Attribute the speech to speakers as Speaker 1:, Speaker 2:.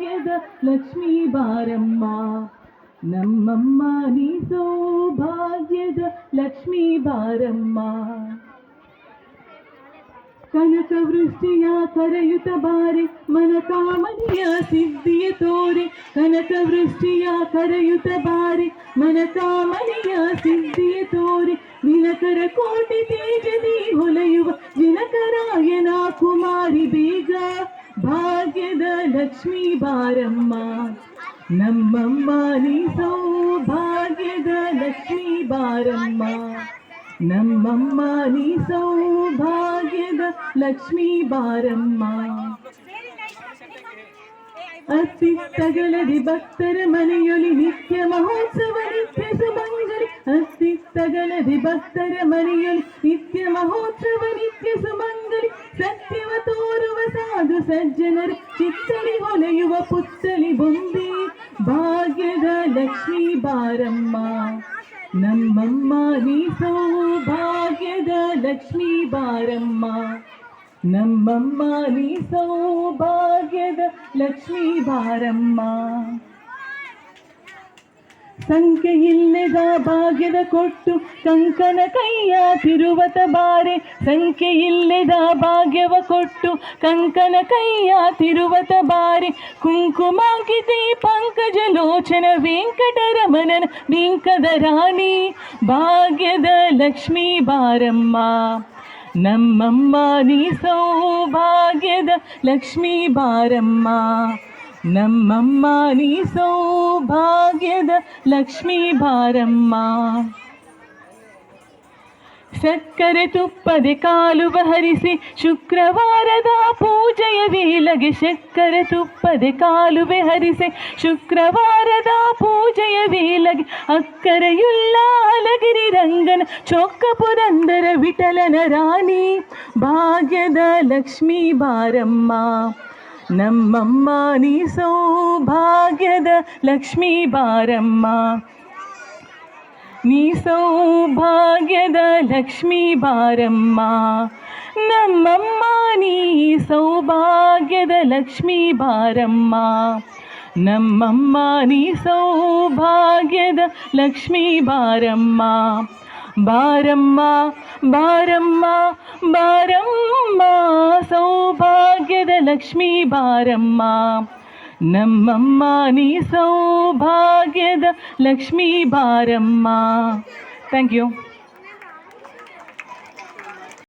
Speaker 1: ಸೌಭಾಗ್ಯದ ಲಕ್ಷ್ಮೀ ಬಾರಮ್ಮ ನಮ್ಮಮ್ಮ ನೀ ಸೌಭಾಗ್ಯದ ಲಕ್ಷ್ಮೀ ಬಾರಮ್ಮ ಕನಕ ವೃಷ್ಟಿಯ ಕರೆಯುತ್ತ ಬಾರೆ ಮನ ಕಾಮನೆಯ ಸಿದ್ಧಿಯ ತೋರೆ ಕನಕ ವೃಷ್ಟಿಯ ಕರೆಯುತ್ತ ಬಾರೆ ಮನ ಕಾಮನೆಯ ಸಿದ್ಧಿಯ ತೋರೆ ದಿನಕರ ಕೋಟಿ ತೇಜದಿ ಹೊಲೆಯುವ ದಿನಕರಾಯನ ಕುಮಾರಿ ಬೇಗ ಭಾಗ್ಯದ ಲಕ್ಷ್ಮೀ ಬಾರಮ್ಮ ನಮ್ಮಮ್ಮ ನೀ ಸೌಭಾಗ್ಯದ ಲಕ್ಷ್ಮೀ ಬಾರಮ್ಮ ನಮ್ಮಮ್ಮ ನೀ ಸೌಭಾಗ್ಯದ ಲಕ್ಷ್ಮೀ ಬಾರಮ್ಮ ಅತ್ತಿ ತಗಲದಿ ಭಕ್ತರ ಮನೆಯೊಲಿ ನಿತ್ಯ ಮಹೋತ್ಸವ ನಿತ್ಯ ಸುಮಂಗಲಿ ಅತ್ತಿ ತಗಲದಿ ಭಕ್ತರ ಮನೆಯೊಲಿ ನಿತ್ಯ ಮಹೋತ್ಸವ ನಿತ್ಯ ಸುಮಂಗಲಿ ಸತ್ಯವ ತೋರುವ ಸಾಧು ಸಜ್ಜನರು ಚಿತ್ತಲಿ ಹೊಲೆಯುವ ಪುತ್ತಲಿ ಬೊಂಬೆ ಭಾಗ್ಯದ ಲಕ್ಷ್ಮೀ ಬಾರಮ್ಮ ನಮ್ಮಮ್ಮ ನೀ ಸೌಭಾಗ್ಯದ ಲಕ್ಷ್ಮೀ ಬಾರಮ್ಮ ನಮ್ಮಮ್ಮ ನೀ ಸೌಭಾಗ್ಯದ ಲಕ್ಷ್ಮೀ ಬಾರಮ್ಮ ಸಂಖ್ಯೆಯಿಲ್ಲದ ಭಾಗ್ಯದ ಕೊಟ್ಟು ಕಂಕನ ಕೈಯ ತಿರುವತ ಬಾರೆ ಸಂಖ್ಯೆಯಿಲ್ಲದ ಭಾಗ್ಯವ ಕೊಟ್ಟು ಕಂಕನ ಕೈಯ ತಿರುವತ ಬಾರೆ ಕುಂಕುಮಾಂಕಿತೆ ಪಂಕಜ ಲೋಚನ ವೆಂಕಟರಮಣನ ಬಿಂಕದ ರಾಣಿ ಭಾಗ್ಯದ ಲಕ್ಷ್ಮೀ ಬಾರಮ್ಮ ನಮ್ಮಮ್ಮ ನೀ ಸೌಭಾಗ್ಯದ ಲಕ್ಷ್ಮೀ ಬಾರಮ್ಮ ನಮ್ಮಮ್ಮ ನೀ ಸೌಭಾಗ್ಯದ ಲಕ್ಷ್ಮೀ ಬಾರಮ್ಮ ಸಕ್ಕರೆ ತುಪ್ಪದೆ ಕಾಲುವ ಹರಿಸಿ ಶುಕ್ರವಾರದ ಪೂಜೆಯ ವೇಳೆಗೆ ಸಕ್ಕರೆ ತುಪ್ಪದೆ ಕಾಲುವೆ ಹರಿಸಿ ಶುಕ್ರವಾರದ ಪೂಜೆಯ ವೇಳೆಗೆ ಅಕ್ಕರೆಯುಳ್ಳ ಅಲಗಿರಿ ರಂಗನ ಚೊಕ್ಕ ಪುರಂದರ ವಿಠಲನ ರಾಣಿ ಭಾಗ್ಯದ ಲಕ್ಷ್ಮೀ ಬಾರಮ್ಮ ನಮ್ಮಮ್ಮ ನೀ ಸೌಭಾಗ್ಯದ ಲಕ್ಷ್ಮೀ ಬಾರಮ್ಮ ನೀ ಸೌಭಾಗ್ಯದ ಲಕ್ಷ್ಮೀ ಬಾರಮ್ಮ ನಮ್ಮಮ್ಮ ನೀ ಸೌಭಾಗ್ಯದ ಲಕ್ಷ್ಮೀ ಬಾರಮ್ಮ ನಮ್ಮಮ್ಮ ನೀ ಸೌಭಾಗ್ಯದ ಲಕ್ಷ್ಮೀ ಬಾರಮ್ಮ ಬಾರಮ್ಮ ಬಾರಮ್ಮ ಬಾರಮ್ಮ ಸೌಭಾಗ್ಯದ ಲಕ್ಷ್ಮೀ ಬಾರಮ್ಮ ನಮ್ಮಮ್ಮ ನೀ ಸೌಭಾಗ್ಯದ ಲಕ್ಷ್ಮೀ ಬಾರಮ್ಮ ಥ್ಯಾಂಕ್ ಯು